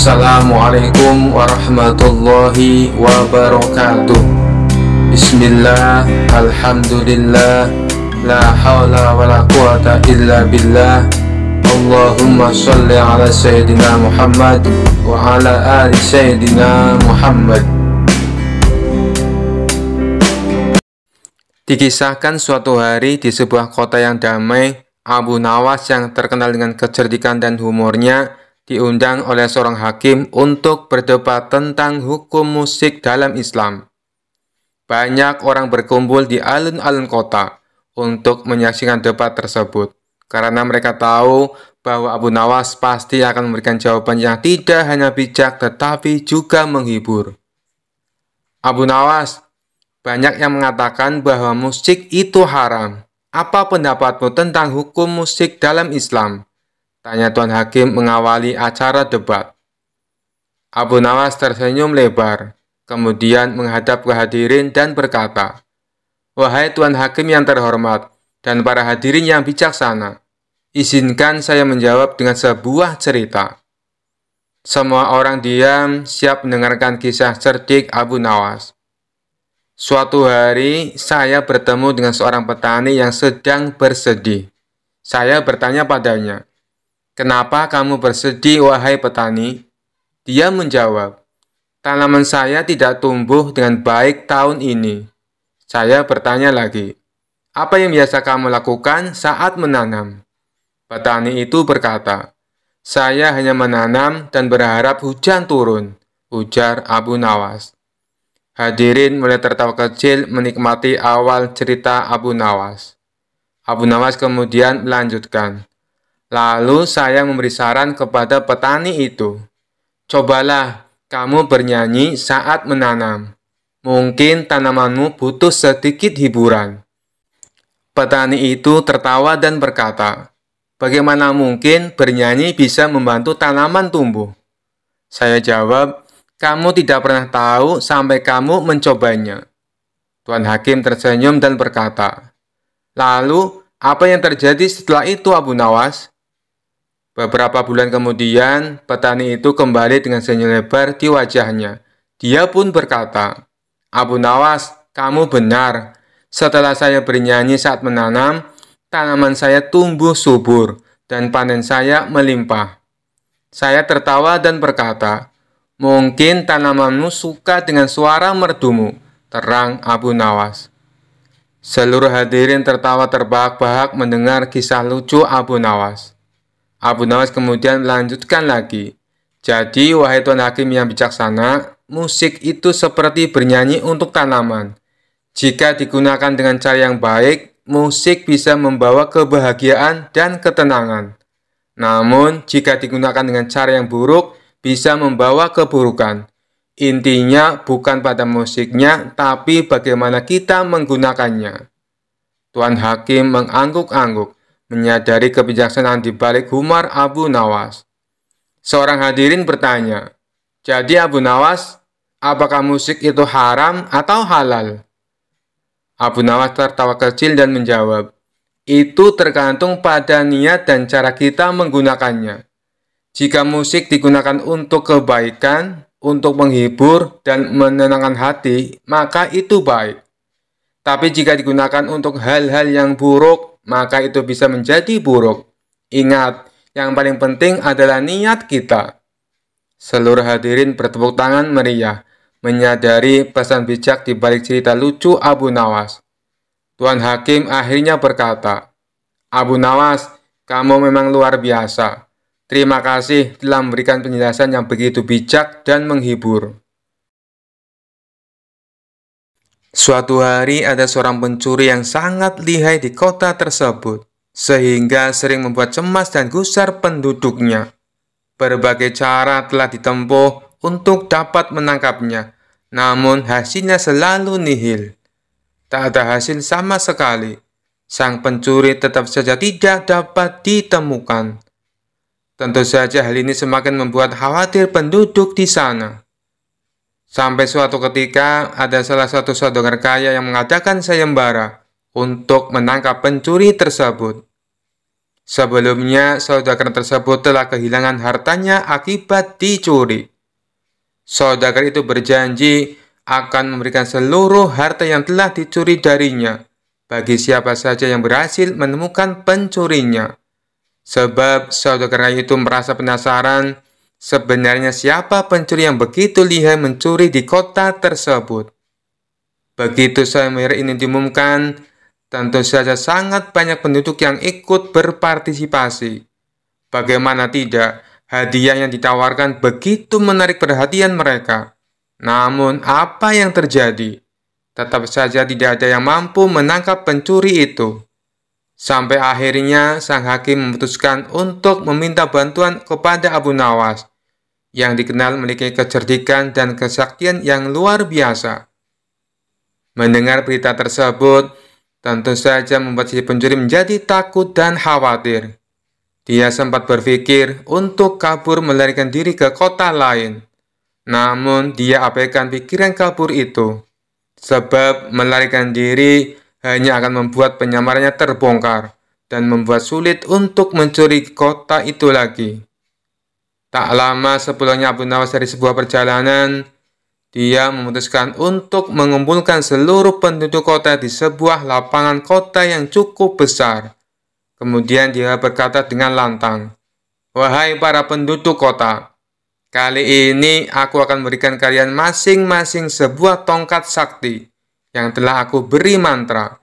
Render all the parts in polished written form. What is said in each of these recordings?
Assalamualaikum warahmatullahi wabarakatuh. Bismillah, alhamdulillah, la hawla wa la quwata illa billah. Allahumma sholli ala Sayyidina Muhammad wa ala ali Sayyidina Muhammad. Dikisahkan suatu hari di sebuah kota yang damai, Abu Nawas yang terkenal dengan kecerdikan dan humornya diundang oleh seorang hakim untuk berdebat tentang hukum musik dalam Islam. Banyak orang berkumpul di alun-alun kota untuk menyaksikan debat tersebut, karena mereka tahu bahwa Abu Nawas pasti akan memberikan jawaban yang tidak hanya bijak tetapi juga menghibur. Abu Nawas, banyak yang mengatakan bahwa musik itu haram. Apa pendapatmu tentang hukum musik dalam Islam? Tanya Tuan Hakim mengawali acara debat. Abu Nawas tersenyum lebar, kemudian menghadap ke hadirin dan berkata, "Wahai Tuan Hakim yang terhormat dan para hadirin yang bijaksana, izinkan saya menjawab dengan sebuah cerita." Semua orang diam, siap mendengarkan kisah cerdik Abu Nawas. Suatu hari, saya bertemu dengan seorang petani yang sedang bersedih. Saya bertanya padanya, "Kenapa kamu bersedih, wahai petani?" Dia menjawab, "Tanaman saya tidak tumbuh dengan baik tahun ini." Saya bertanya lagi, "Apa yang biasa kamu lakukan saat menanam?" Petani itu berkata, "Saya hanya menanam dan berharap hujan turun," ujar Abu Nawas. Hadirin mulai tertawa kecil menikmati awal cerita Abu Nawas. Abu Nawas kemudian melanjutkan, "Lalu saya memberi saran kepada petani itu, cobalah kamu bernyanyi saat menanam. Mungkin tanamanmu butuh sedikit hiburan." Petani itu tertawa dan berkata, "Bagaimana mungkin bernyanyi bisa membantu tanaman tumbuh?" Saya jawab, "Kamu tidak pernah tahu sampai kamu mencobanya." Tuan Hakim tersenyum dan berkata, "Lalu, apa yang terjadi setelah itu, Abu Nawas?" Beberapa bulan kemudian, petani itu kembali dengan senyum lebar di wajahnya. Dia pun berkata, "Abu Nawas, kamu benar. Setelah saya bernyanyi saat menanam, tanaman saya tumbuh subur dan panen saya melimpah." Saya tertawa dan berkata, "Mungkin tanamanmu suka dengan suara merdumu," terang Abu Nawas. Seluruh hadirin tertawa terbahak-bahak mendengar kisah lucu Abu Nawas. Abu Nawas kemudian melanjutkan lagi, "Jadi, wahai Tuan Hakim yang bijaksana, musik itu seperti bernyanyi untuk tanaman. Jika digunakan dengan cara yang baik, musik bisa membawa kebahagiaan dan ketenangan. Namun, jika digunakan dengan cara yang buruk, bisa membawa keburukan. Intinya bukan pada musiknya, tapi bagaimana kita menggunakannya." Tuan Hakim mengangguk-angguk, menyadari kebijaksanaan di balik humor Abu Nawas. Seorang hadirin bertanya, "Jadi Abu Nawas, apakah musik itu haram atau halal?" Abu Nawas tertawa kecil dan menjawab, "Itu tergantung pada niat dan cara kita menggunakannya. Jika musik digunakan untuk kebaikan, untuk menghibur dan menenangkan hati, maka itu baik. Tapi jika digunakan untuk hal-hal yang buruk, maka itu bisa menjadi buruk. Ingat, yang paling penting adalah niat kita." Seluruh hadirin bertepuk tangan meriah, menyadari pesan bijak di balik cerita lucu Abu Nawas. Tuan Hakim akhirnya berkata, "Abu Nawas, kamu memang luar biasa. Terima kasih telah memberikan penjelasan yang begitu bijak dan menghibur." Suatu hari ada seorang pencuri yang sangat lihai di kota tersebut, sehingga sering membuat cemas dan gusar penduduknya. Berbagai cara telah ditempuh untuk dapat menangkapnya, namun hasilnya selalu nihil. Tak ada hasil sama sekali. Sang pencuri tetap saja tidak dapat ditemukan. Tentu saja hal ini semakin membuat khawatir penduduk di sana. Sampai suatu ketika ada salah satu saudagar kaya yang mengadakan sayembara untuk menangkap pencuri tersebut. Sebelumnya, saudagar tersebut telah kehilangan hartanya akibat dicuri. Saudagar itu berjanji akan memberikan seluruh harta yang telah dicuri darinya bagi siapa saja yang berhasil menemukan pencurinya. Sebab saudagar itu merasa penasaran sebenarnya siapa pencuri yang begitu lihai mencuri di kota tersebut. Begitu seminar ini diumumkan, tentu saja sangat banyak penduduk yang ikut berpartisipasi. Bagaimana tidak, hadiah yang ditawarkan begitu menarik perhatian mereka. Namun, apa yang terjadi? Tetap saja tidak ada yang mampu menangkap pencuri itu. Sampai akhirnya, sang hakim memutuskan untuk meminta bantuan kepada Abu Nawas, yang dikenal memiliki kecerdikan dan kesaktian yang luar biasa. Mendengar berita tersebut, tentu saja membuat si pencuri menjadi takut dan khawatir. Dia sempat berpikir untuk kabur melarikan diri ke kota lain. Namun dia abaikan pikiran kabur itu. Sebab melarikan diri hanya akan membuat penyamarannya terbongkar dan membuat sulit untuk mencuri kota itu lagi. Tak lama sepulangnya Abu Nawas dari sebuah perjalanan, dia memutuskan untuk mengumpulkan seluruh penduduk kota di sebuah lapangan kota yang cukup besar. Kemudian dia berkata dengan lantang, "Wahai para penduduk kota, kali ini aku akan memberikan kalian masing-masing sebuah tongkat sakti yang telah aku beri mantra.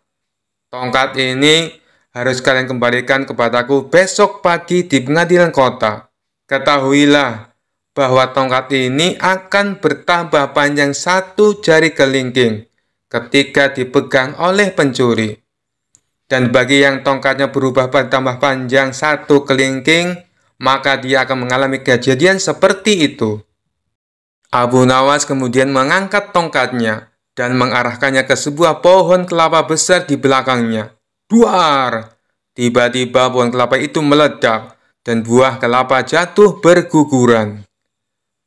Tongkat ini harus kalian kembalikan kepadaku besok pagi di pengadilan kota. Ketahuilah bahwa tongkat ini akan bertambah panjang 1 jari kelingking ketika dipegang oleh pencuri. Dan bagi yang tongkatnya berubah bertambah panjang 1 kelingking, maka dia akan mengalami kejadian seperti itu." Abu Nawas kemudian mengangkat tongkatnya dan mengarahkannya ke sebuah pohon kelapa besar di belakangnya. Duar! Tiba-tiba pohon kelapa itu meledak dan buah kelapa jatuh berguguran.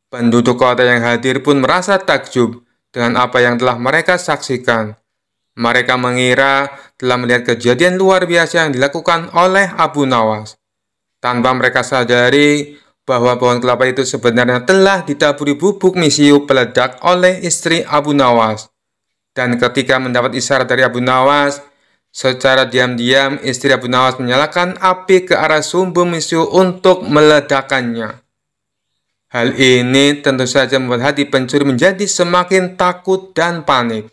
Penduduk kota yang hadir pun merasa takjub dengan apa yang telah mereka saksikan. Mereka mengira telah melihat kejadian luar biasa yang dilakukan oleh Abu Nawas. Tanpa mereka sadari bahwa pohon kelapa itu sebenarnya telah ditaburi bubuk misiu peledak oleh istri Abu Nawas. Dan ketika mendapat isyarat dari Abu Nawas, secara diam-diam istri Abu Nawas menyalakan api ke arah sumber misiu untuk meledakkannya. Hal ini tentu saja membuat hati pencuri menjadi semakin takut dan panik.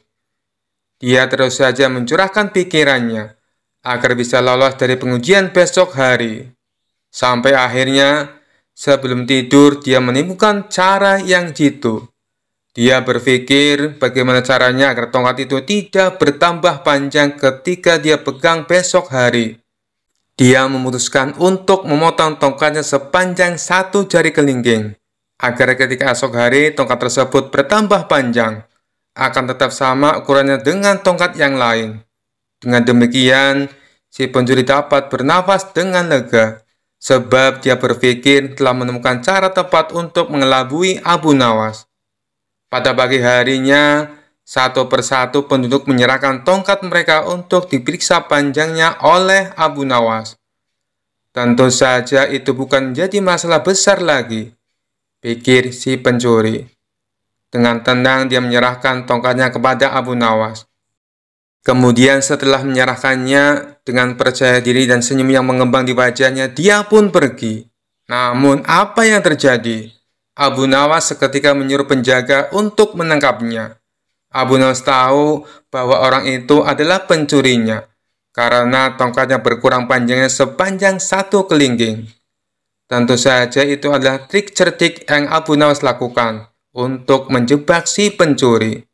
Dia terus saja mencurahkan pikirannya agar bisa lolos dari pengujian besok hari. Sampai akhirnya, sebelum tidur, dia menemukan cara yang jitu. Dia berpikir bagaimana caranya agar tongkat itu tidak bertambah panjang ketika dia pegang besok hari. Dia memutuskan untuk memotong tongkatnya sepanjang 1 jari kelingking, agar ketika esok hari tongkat tersebut bertambah panjang, akan tetap sama ukurannya dengan tongkat yang lain. Dengan demikian, si pencuri dapat bernafas dengan lega, sebab dia berpikir telah menemukan cara tepat untuk mengelabui Abu Nawas. Pada pagi harinya, satu persatu penduduk menyerahkan tongkat mereka untuk diperiksa panjangnya oleh Abu Nawas. Tentu saja itu bukan menjadi masalah besar lagi, pikir si pencuri. Dengan tenang dia menyerahkan tongkatnya kepada Abu Nawas. Kemudian setelah menyerahkannya, dengan percaya diri dan senyum yang mengembang di wajahnya, dia pun pergi. Namun apa yang terjadi? Abu Nawas seketika menyuruh penjaga untuk menangkapnya. Abu Nawas tahu bahwa orang itu adalah pencurinya, karena tongkatnya berkurang panjangnya sepanjang 1 kelingking. Tentu saja itu adalah trik cerdik yang Abu Nawas lakukan untuk menjebak si pencuri.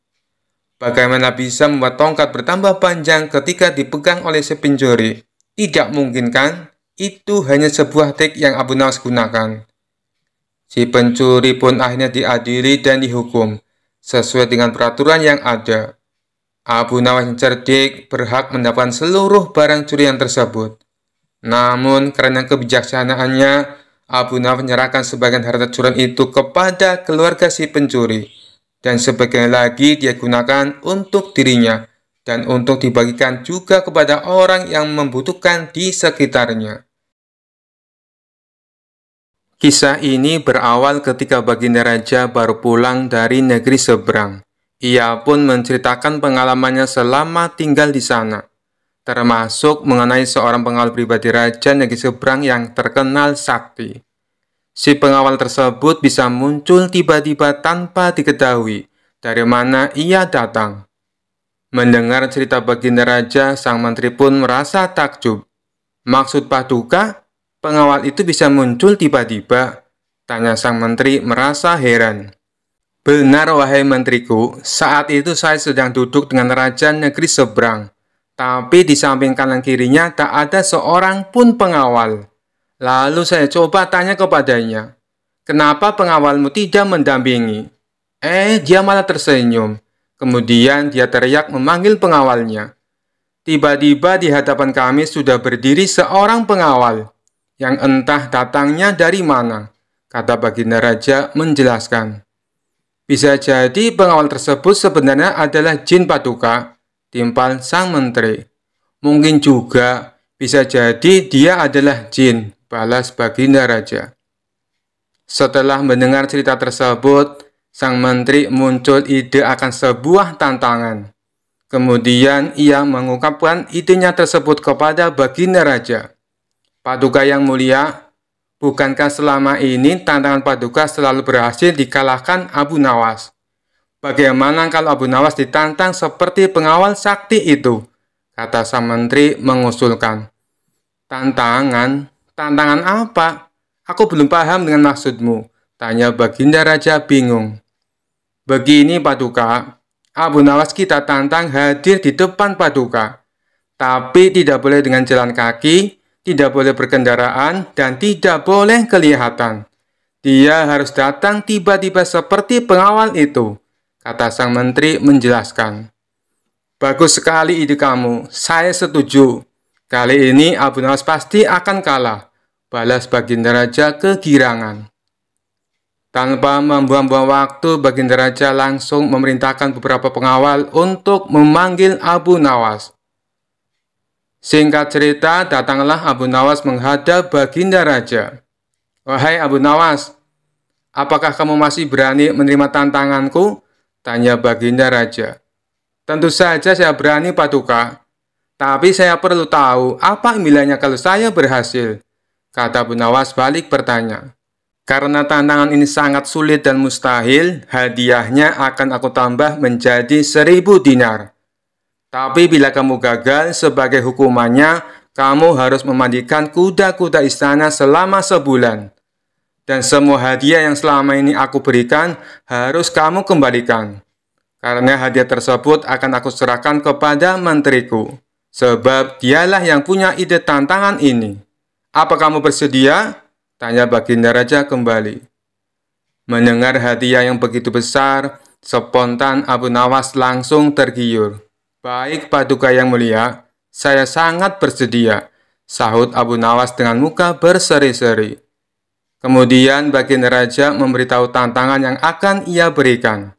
Bagaimana bisa membuat tongkat bertambah panjang ketika dipegang oleh si pencuri? Tidak mungkin kan? Itu hanya sebuah trik yang Abu Nawas gunakan. Si pencuri pun akhirnya diadili dan dihukum sesuai dengan peraturan yang ada. Abu Nawas yang cerdik berhak mendapatkan seluruh barang curian tersebut. Namun karena kebijaksanaannya, Abu Nawas menyerahkan sebagian harta curian itu kepada keluarga si pencuri, dan sebagian lagi dia gunakan untuk dirinya dan untuk dibagikan juga kepada orang yang membutuhkan di sekitarnya. Kisah ini berawal ketika baginda raja baru pulang dari negeri seberang. Ia pun menceritakan pengalamannya selama tinggal di sana, termasuk mengenai seorang pengawal pribadi raja negeri seberang yang terkenal sakti. Si pengawal tersebut bisa muncul tiba-tiba tanpa diketahui dari mana ia datang. Mendengar cerita baginda raja, sang menteri pun merasa takjub. Maksud Paduka, pengawal itu bisa muncul tiba-tiba? Tanya sang menteri merasa heran. Benar wahai menteriku, saat itu saya sedang duduk dengan raja negeri seberang. Tapi di samping kanan kirinya tak ada seorang pun pengawal. Lalu saya coba tanya kepadanya, kenapa pengawalmu tidak mendampingi? Dia malah tersenyum. Kemudian dia teriak memanggil pengawalnya. Tiba-tiba di hadapan kami sudah berdiri seorang pengawal, yang entah datangnya dari mana, kata baginda raja menjelaskan. Bisa jadi pengawal tersebut sebenarnya adalah jin Paduka, timpal sang menteri. Mungkin juga bisa jadi dia adalah jin, balas baginda raja. Setelah mendengar cerita tersebut, sang menteri muncul ide akan sebuah tantangan. Kemudian ia mengungkapkan idenya tersebut kepada baginda raja. Paduka yang mulia, bukankah selama ini tantangan Paduka selalu berhasil dikalahkan Abu Nawas? Bagaimana kalau Abu Nawas ditantang seperti pengawal sakti itu? Kata sang menteri mengusulkan. Tantangan? Tantangan apa? Aku belum paham dengan maksudmu, tanya baginda raja bingung. Begini Paduka, Abu Nawas kita tantang hadir di depan Paduka. Tapi tidak boleh dengan jalan kaki, tidak boleh berkendaraan, dan tidak boleh kelihatan. Dia harus datang tiba-tiba seperti pengawal itu, kata sang menteri menjelaskan. Bagus sekali ide kamu, saya setuju. Kali ini Abu Nawas pasti akan kalah, balas baginda raja kegirangan. Tanpa membuang-buang waktu, baginda raja langsung memerintahkan beberapa pengawal untuk memanggil Abu Nawas. Singkat cerita, datanglah Abu Nawas menghadap baginda raja. Wahai Abu Nawas, apakah kamu masih berani menerima tantanganku? Tanya baginda raja. Tentu saja saya berani Paduka. Tapi saya perlu tahu apa impiannya kalau saya berhasil, kata Abu Nawas balik bertanya. Karena tantangan ini sangat sulit dan mustahil, hadiahnya akan aku tambah menjadi 1000 dinar. Tapi bila kamu gagal, sebagai hukumannya, kamu harus memandikan kuda-kuda istana selama sebulan. Dan semua hadiah yang selama ini aku berikan harus kamu kembalikan. Karena hadiah tersebut akan aku serahkan kepada menteriku. Sebab dialah yang punya ide tantangan ini. Apa kamu bersedia? Tanya baginda raja kembali. Mendengar hadiah yang begitu besar, spontan Abu Nawas langsung tergiur. Baik Paduka yang mulia, saya sangat bersedia, sahut Abu Nawas dengan muka berseri-seri. Kemudian baginda raja memberitahu tantangan yang akan ia berikan.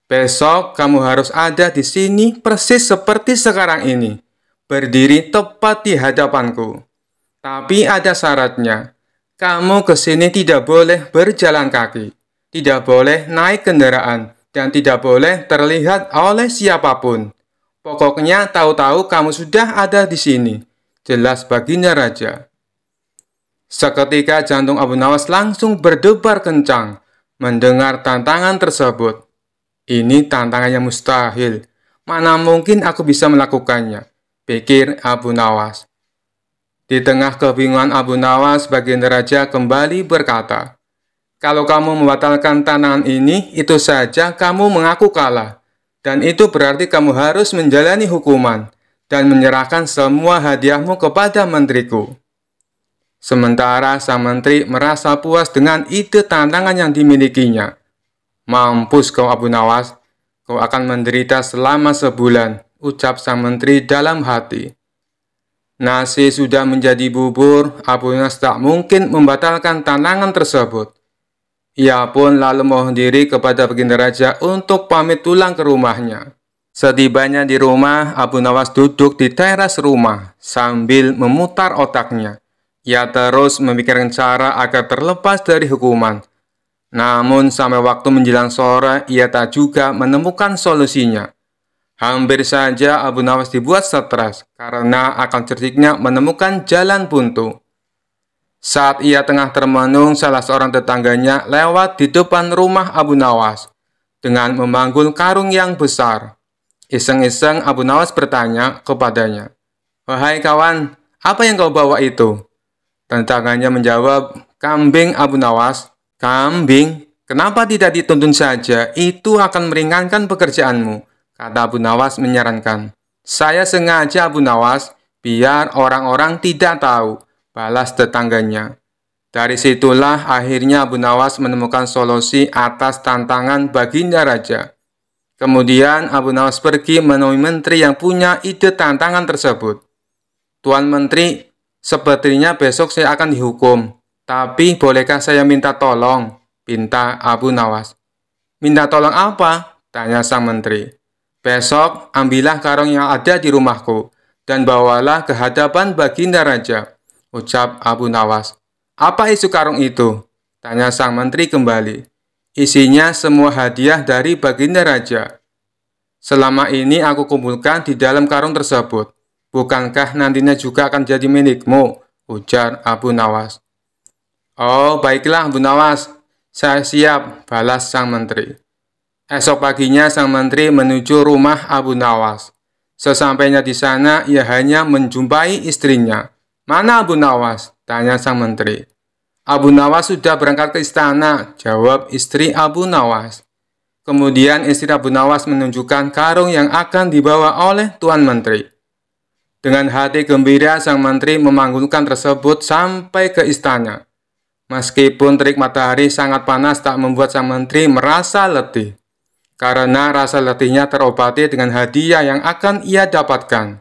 Besok kamu harus ada di sini persis seperti sekarang ini. Berdiri tepat di hadapanku. Tapi ada syaratnya. Kamu ke sini tidak boleh berjalan kaki, tidak boleh naik kendaraan, dan tidak boleh terlihat oleh siapapun. Pokoknya tahu-tahu kamu sudah ada di sini, jelas baginda raja. Seketika jantung Abu Nawas langsung berdebar kencang mendengar tantangan tersebut. Ini tantangan yang mustahil. Mana mungkin aku bisa melakukannya? Pikir Abu Nawas. Di tengah kebingungan Abu Nawas, baginda raja kembali berkata, kalau kamu membatalkan tantangan ini, itu saja kamu mengaku kalah. Dan itu berarti kamu harus menjalani hukuman dan menyerahkan semua hadiahmu kepada menteriku. Sementara sang menteri merasa puas dengan ide tantangan yang dimilikinya. Mampus kau Abu Nawas, kau akan menderita selama sebulan, ucap sang menteri dalam hati. Nasi sudah menjadi bubur, Abu Nawas tak mungkin membatalkan tantangan tersebut. Ia pun lalu mohon diri kepada baginda raja untuk pamit pulang ke rumahnya. Setibanya di rumah, Abu Nawas duduk di teras rumah sambil memutar otaknya. Ia terus memikirkan cara agar terlepas dari hukuman. Namun sampai waktu menjelang sore, ia tak juga menemukan solusinya. Hampir saja Abu Nawas dibuat stres karena akal cerdiknya menemukan jalan buntu. Saat ia tengah termenung, salah seorang tetangganya lewat di depan rumah Abu Nawas dengan memanggul karung yang besar. Iseng-iseng Abu Nawas bertanya kepadanya, "Wahai kawan, apa yang kau bawa itu?" Tetangganya menjawab, "Kambing Abu Nawas." "Kambing? Kenapa tidak dituntun saja? Itu akan meringankan pekerjaanmu," kata Abu Nawas menyarankan. "Saya sengaja Abu Nawas, biar orang-orang tidak tahu," balas tetangganya. Dari situlah akhirnya Abu Nawas menemukan solusi atas tantangan Baginda Raja. Kemudian Abu Nawas pergi menemui menteri yang punya ide tantangan tersebut. "Tuan Menteri, sepertinya besok saya akan dihukum. Tapi bolehkah saya minta tolong?" pinta Abu Nawas. "Minta tolong apa?" tanya sang menteri. "Besok ambillah karung yang ada di rumahku dan bawalah ke hadapan Baginda Raja," ucap Abu Nawas. "Apa isi karung itu?" tanya sang menteri kembali. "Isinya semua hadiah dari Baginda Raja. Selama ini aku kumpulkan di dalam karung tersebut. Bukankah nantinya juga akan jadi milikmu?" ujar Abu Nawas. "Oh, baiklah Abu Nawas, saya siap," balas sang menteri. Esok paginya sang menteri menuju rumah Abu Nawas. Sesampainya di sana, ia hanya menjumpai istrinya. "Mana Abu Nawas?" tanya sang menteri. "Abu Nawas sudah berangkat ke istana," jawab istri Abu Nawas. Kemudian istri Abu Nawas menunjukkan karung yang akan dibawa oleh Tuan Menteri. Dengan hati gembira, sang menteri memanggulkan tersebut sampai ke istana. Meskipun terik matahari sangat panas tak membuat sang menteri merasa letih, karena rasa letihnya terobati dengan hadiah yang akan ia dapatkan.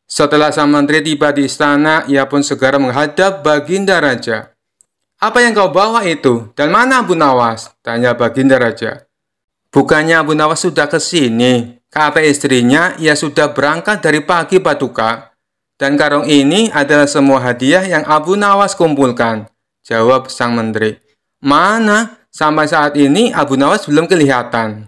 Setelah sang menteri tiba di istana, ia pun segera menghadap Baginda Raja. "Apa yang kau bawa itu? Dan mana Abu Nawas?" tanya Baginda Raja. "Bukannya Abu Nawas sudah ke sini?" kata istrinya. "Ia sudah berangkat dari pagi Paduka. Dan karung ini adalah semua hadiah yang Abu Nawas kumpulkan," jawab sang menteri. "Mana? Sampai saat ini Abu Nawas belum kelihatan."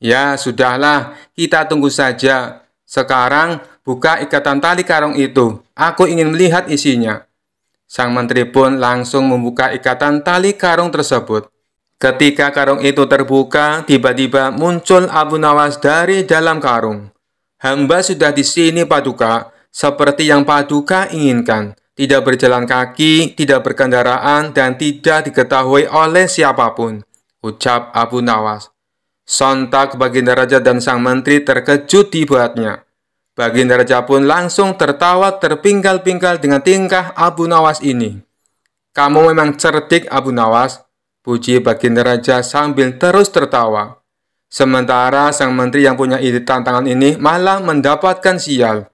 "Ya, sudahlah, kita tunggu saja. Sekarang buka ikatan tali karung itu. Aku ingin melihat isinya." Sang menteri pun langsung membuka ikatan tali karung tersebut. Ketika karung itu terbuka, tiba-tiba muncul Abu Nawas dari dalam karung. "Hamba sudah di sini Paduka, seperti yang Paduka inginkan. Tidak berjalan kaki, tidak berkendaraan, dan tidak diketahui oleh siapapun," ucap Abu Nawas. Sontak Baginda Raja dan sang menteri terkejut dibuatnya. Baginda Raja pun langsung tertawa terpinggal-pinggal dengan tingkah Abu Nawas ini. "Kamu memang cerdik Abu Nawas," puji Baginda Raja sambil terus tertawa. Sementara sang menteri yang punya ide tantangan ini malah mendapatkan sial.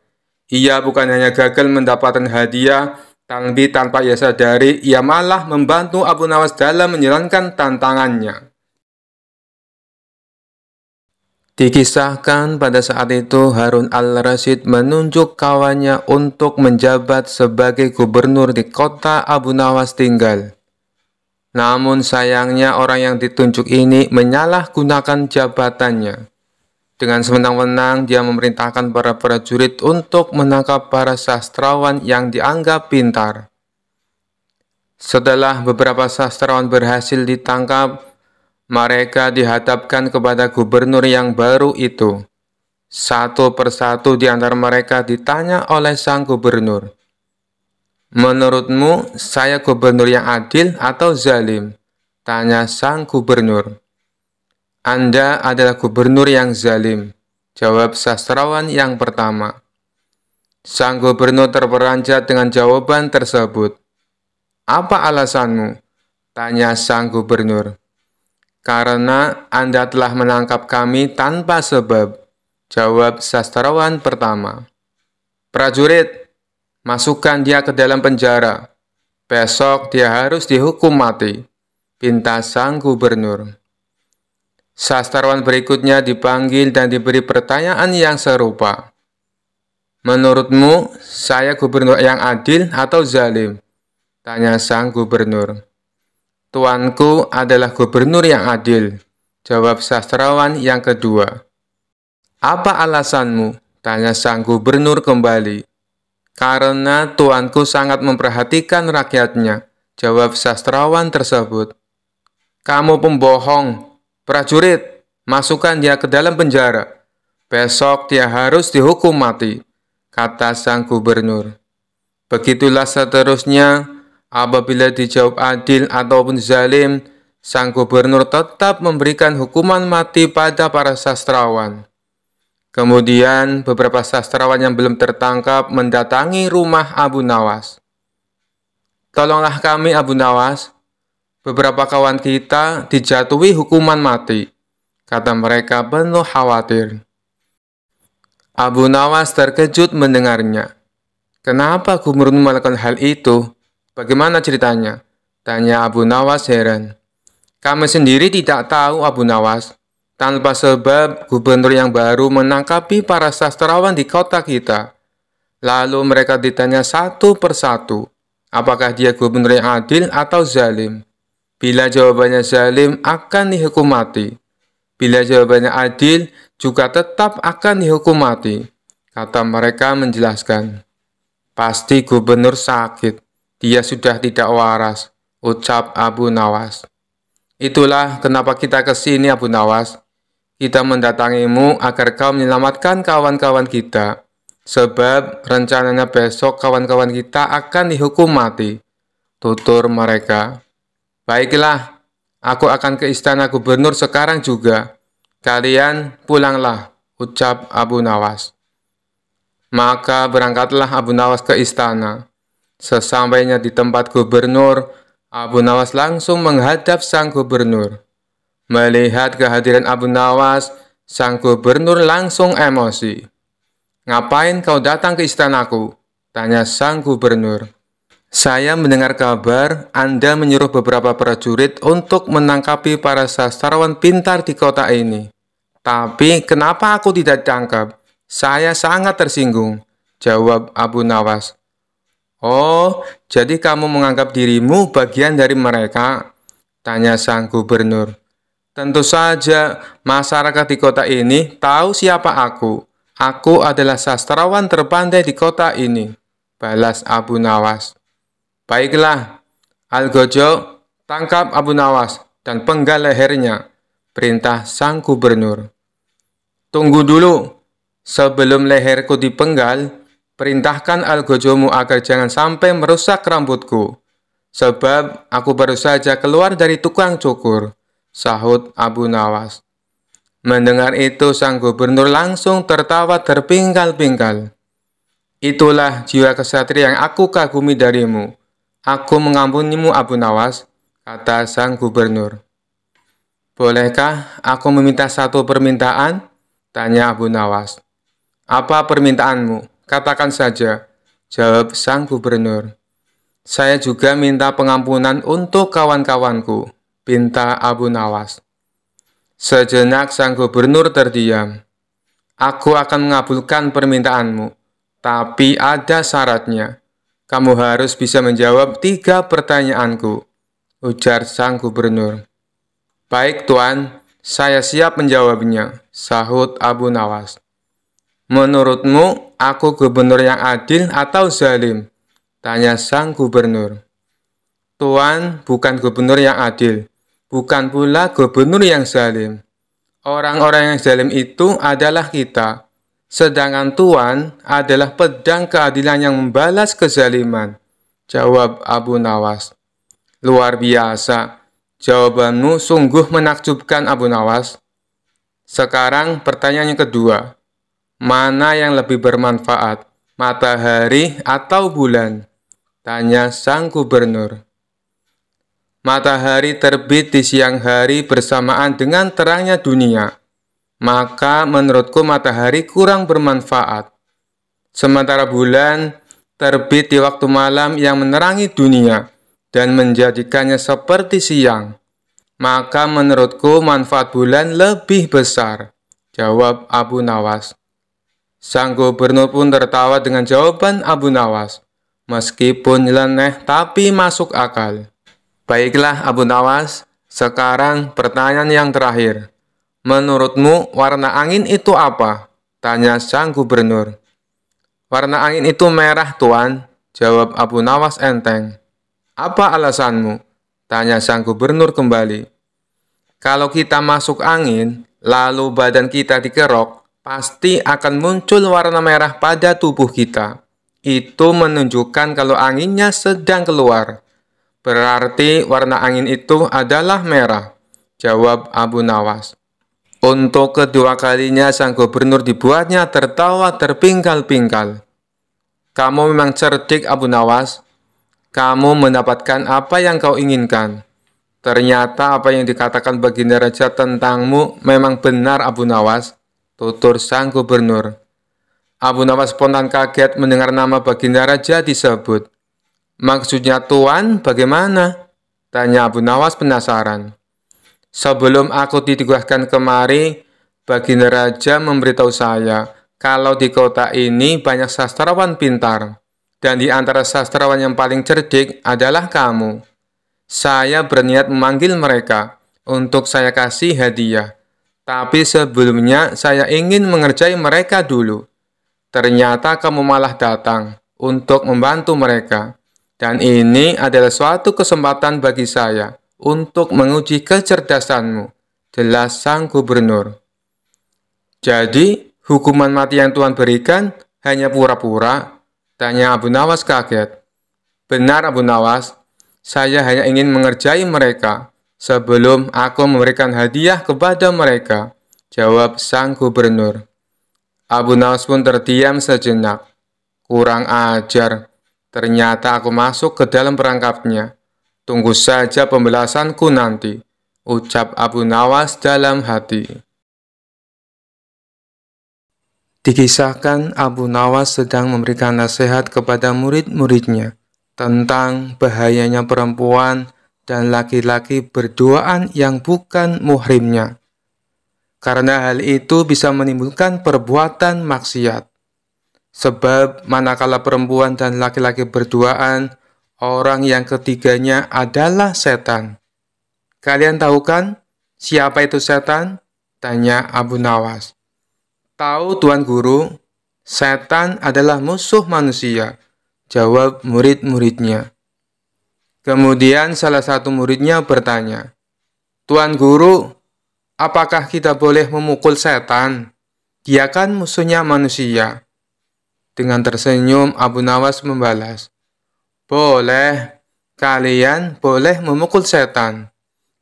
Ia bukan hanya gagal mendapatkan hadiah, tapi tanpa ia sadari, ia malah membantu Abu Nawas dalam menjalankan tantangannya. Dikisahkan pada saat itu Harun al-Rasyid menunjuk kawannya untuk menjabat sebagai gubernur di kota Abu Nawas tinggal. Namun sayangnya orang yang ditunjuk ini menyalahgunakan jabatannya. Dengan sewenang-wenang dia memerintahkan para prajurit untuk menangkap para sastrawan yang dianggap pintar. Setelah beberapa sastrawan berhasil ditangkap, mereka dihadapkan kepada gubernur yang baru itu. Satu persatu di antara mereka ditanya oleh sang gubernur, "Menurutmu, saya gubernur yang adil atau zalim?" tanya sang gubernur. "Anda adalah gubernur yang zalim," jawab sastrawan yang pertama. Sang gubernur terperanjat dengan jawaban tersebut. "Apa alasanmu?" tanya sang gubernur. "Karena Anda telah menangkap kami tanpa sebab," jawab sastrawan pertama. "Prajurit, masukkan dia ke dalam penjara. Besok dia harus dihukum mati," pinta sang gubernur. Sastrawan berikutnya dipanggil dan diberi pertanyaan yang serupa. "Menurutmu, saya gubernur yang adil atau zalim?" Tanya sang gubernur. Tuanku adalah gubernur yang adil, jawab sastrawan yang kedua. Apa alasanmu? Tanya sang gubernur kembali. Karena tuanku sangat memperhatikan rakyatnya, jawab sastrawan tersebut. Kamu pembohong, prajurit, masukkan dia ke dalam penjara. Besok dia harus dihukum mati, kata sang gubernur. Begitulah seterusnya, apabila dijawab adil ataupun zalim, sang gubernur tetap memberikan hukuman mati pada para sastrawan. Kemudian beberapa sastrawan yang belum tertangkap mendatangi rumah Abu Nawas. Tolonglah kami Abu Nawas, beberapa kawan kita dijatuhi hukuman mati, kata mereka penuh khawatir. Abu Nawas terkejut mendengarnya. Kenapa gubernur melakukan hal itu? Bagaimana ceritanya? Tanya Abu Nawas heran. Kami sendiri tidak tahu Abu Nawas. Tanpa sebab, gubernur yang baru menangkapi para sastrawan di kota kita. Lalu mereka ditanya satu persatu, apakah dia gubernur yang adil atau zalim? Bila jawabannya zalim, akan dihukum mati. Bila jawabannya adil, juga tetap akan dihukum mati, kata mereka menjelaskan. Pasti gubernur sakit, dia sudah tidak waras, ucap Abu Nawas. Itulah kenapa kita ke sini Abu Nawas. Kita mendatangimu agar kau menyelamatkan kawan-kawan kita, sebab rencananya besok kawan-kawan kita akan dihukum mati, tutur mereka. Baiklah, aku akan ke istana gubernur sekarang juga. Kalian pulanglah, ucap Abu Nawas. Maka berangkatlah Abu Nawas ke istana. Sesampainya di tempat gubernur, Abu Nawas langsung menghadap sang gubernur. Melihat kehadiran Abu Nawas, sang gubernur langsung emosi. Ngapain kau datang ke istanaku? Tanya sang gubernur. Saya mendengar kabar Anda menyuruh beberapa prajurit untuk menangkapi para sastrawan pintar di kota ini. Tapi kenapa aku tidak ditangkap? Saya sangat tersinggung, jawab Abu Nawas. Oh, jadi kamu menganggap dirimu bagian dari mereka? Tanya sang gubernur. Tentu saja, masyarakat di kota ini tahu siapa aku. Aku adalah sastrawan terpandai di kota ini, balas Abu Nawas. Baiklah, Algojo, tangkap Abu Nawas dan penggal lehernya, perintah sang gubernur. Tunggu dulu, sebelum leherku dipenggal, perintahkan Algojomu agar jangan sampai merusak rambutku, sebab aku baru saja keluar dari tukang cukur, sahut Abu Nawas. Mendengar itu, sang gubernur langsung tertawa terpingkal-pingkal. Itulah jiwa kesatria yang aku kagumi darimu. Aku mengampunimu Abu Nawas, kata sang gubernur. Bolehkah aku meminta satu permintaan? Tanya Abu Nawas. Apa permintaanmu? Katakan saja, jawab sang gubernur. Saya juga minta pengampunan untuk kawan-kawanku, pinta Abu Nawas. Sejenak sang gubernur terdiam. Aku akan mengabulkan permintaanmu, tapi ada syaratnya. Kamu harus bisa menjawab 3 pertanyaanku, ujar sang gubernur. Baik Tuan, saya siap menjawabnya, sahut Abu Nawas. Menurutmu, aku gubernur yang adil atau zalim? Tanya sang gubernur. Tuan bukan gubernur yang adil, bukan pula gubernur yang zalim. Orang-orang yang zalim itu adalah kita. Sedangkan Tuan adalah pedang keadilan yang membalas kezaliman, jawab Abu Nawas. Luar biasa, jawabanmu sungguh menakjubkan Abu Nawas. Sekarang pertanyaan yang kedua, mana yang lebih bermanfaat, matahari atau bulan? Tanya sang gubernur. Matahari terbit di siang hari bersamaan dengan terangnya dunia. Maka menurutku matahari kurang bermanfaat. Sementara bulan terbit di waktu malam yang menerangi dunia dan menjadikannya seperti siang. Maka menurutku manfaat bulan lebih besar, jawab Abu Nawas. Sang gubernur pun tertawa dengan jawaban Abu Nawas. meskipun nyeleneh tapi masuk akal. Baiklah Abu Nawas, sekarang pertanyaan yang terakhir. Menurutmu warna angin itu apa? Tanya sang gubernur. Warna angin itu merah, Tuan, jawab Abu Nawas enteng. Apa alasanmu? Tanya sang gubernur kembali. Kalau kita masuk angin, lalu badan kita dikerok, pasti akan muncul warna merah pada tubuh kita. Itu menunjukkan kalau anginnya sedang keluar. Berarti warna angin itu adalah merah, jawab Abu Nawas. Untuk kedua kalinya sang gubernur dibuatnya tertawa terpingkal-pingkal. Kamu memang cerdik Abu Nawas. Kamu mendapatkan apa yang kau inginkan. Ternyata apa yang dikatakan Baginda Raja tentangmu memang benar Abu Nawas, tutur sang gubernur. Abu Nawas spontan kaget mendengar nama Baginda Raja disebut. Maksudnya Tuan bagaimana? Tanya Abu Nawas penasaran. Sebelum aku ditugaskan kemari, Baginda Raja memberitahu saya kalau di kota ini banyak sastrawan pintar, dan di antara sastrawan yang paling cerdik adalah kamu. Saya berniat memanggil mereka untuk saya kasih hadiah, tapi sebelumnya saya ingin mengerjai mereka dulu. Ternyata kamu malah datang untuk membantu mereka, dan ini adalah suatu kesempatan bagi saya untuk menguji kecerdasanmu, jelas sang gubernur. Jadi, hukuman mati yang Tuhan berikan hanya pura-pura? Tanya Abu Nawas kaget. Benar Abu Nawas, saya hanya ingin mengerjai mereka sebelum aku memberikan hadiah kepada mereka, jawab sang gubernur. Abu Nawas pun terdiam sejenak. Kurang ajar, ternyata aku masuk ke dalam perangkapnya. Tunggu saja pembalasanku nanti, ucap Abu Nawas dalam hati. Dikisahkan Abu Nawas sedang memberikan nasihat kepada murid-muridnya tentang bahayanya perempuan dan laki-laki berduaan yang bukan muhrimnya. Karena hal itu bisa menimbulkan perbuatan maksiat. Sebab manakala perempuan dan laki-laki berduaan, orang yang ketiganya adalah setan. Kalian tahu kan siapa itu setan? Tanya Abu Nawas. Tahu Tuan Guru, setan adalah musuh manusia, jawab murid-muridnya. Kemudian salah satu muridnya bertanya, Tuan Guru, apakah kita boleh memukul setan? Dia kan musuhnya manusia. Dengan tersenyum Abu Nawas membalas, boleh, kalian boleh memukul setan.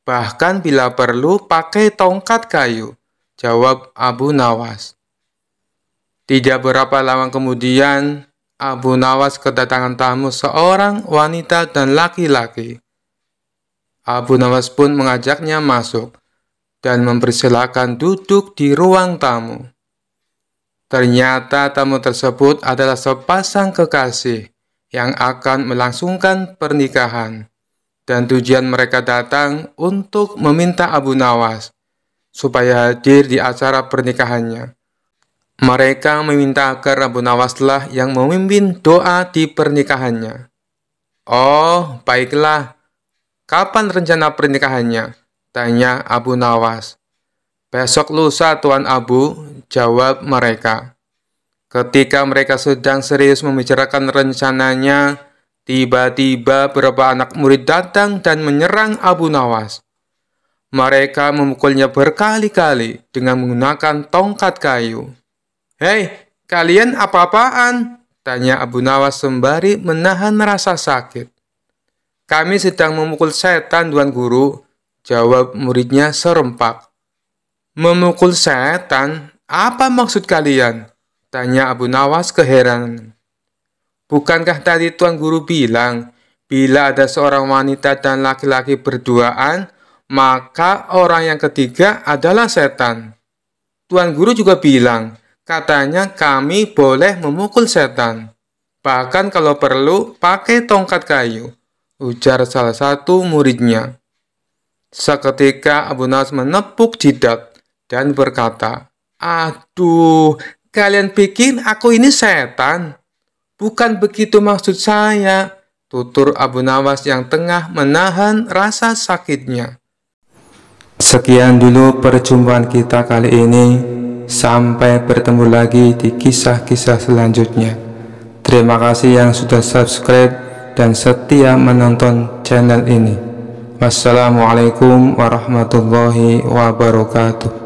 Bahkan bila perlu pakai tongkat kayu, jawab Abu Nawas. Tidak berapa lama kemudian, Abu Nawas kedatangan tamu seorang wanita dan laki-laki. Abu Nawas pun mengajaknya masuk dan mempersilahkan duduk di ruang tamu. Ternyata tamu tersebut adalah sepasang kekasih yang akan melangsungkan pernikahan, dan tujuan mereka datang untuk meminta Abu Nawas supaya hadir di acara pernikahannya. Mereka meminta agar Abu Nawaslah yang memimpin doa di pernikahannya. Oh, baiklah. Kapan rencana pernikahannya? Tanya Abu Nawas. Besok lusa, Tuan Abu, jawab mereka. Ketika mereka sedang serius membicarakan rencananya, tiba-tiba beberapa anak murid datang dan menyerang Abu Nawas. Mereka memukulnya berkali-kali dengan menggunakan tongkat kayu. Hei, kalian apa-apaan? Tanya Abu Nawas sembari menahan rasa sakit. Kami sedang memukul setan, Tuan Guru, jawab muridnya serempak. Memukul setan? Apa maksud kalian? Tanya Abu Nawas keheranan. Bukankah tadi Tuan Guru bilang, bila ada seorang wanita dan laki-laki berduaan, maka orang yang ketiga adalah setan. Tuan Guru juga bilang, katanya kami boleh memukul setan. Bahkan kalau perlu pakai tongkat kayu, ujar salah satu muridnya. Seketika Abu Nawas menepuk jidat dan berkata, aduh, kalian pikir aku ini setan? Bukan begitu maksud saya, tutur Abu Nawas yang tengah menahan rasa sakitnya. Sekian dulu perjumpaan kita kali ini. Sampai bertemu lagi di kisah-kisah selanjutnya. Terima kasih yang sudah subscribe dan setia menonton channel ini. Wassalamualaikum warahmatullahi wabarakatuh.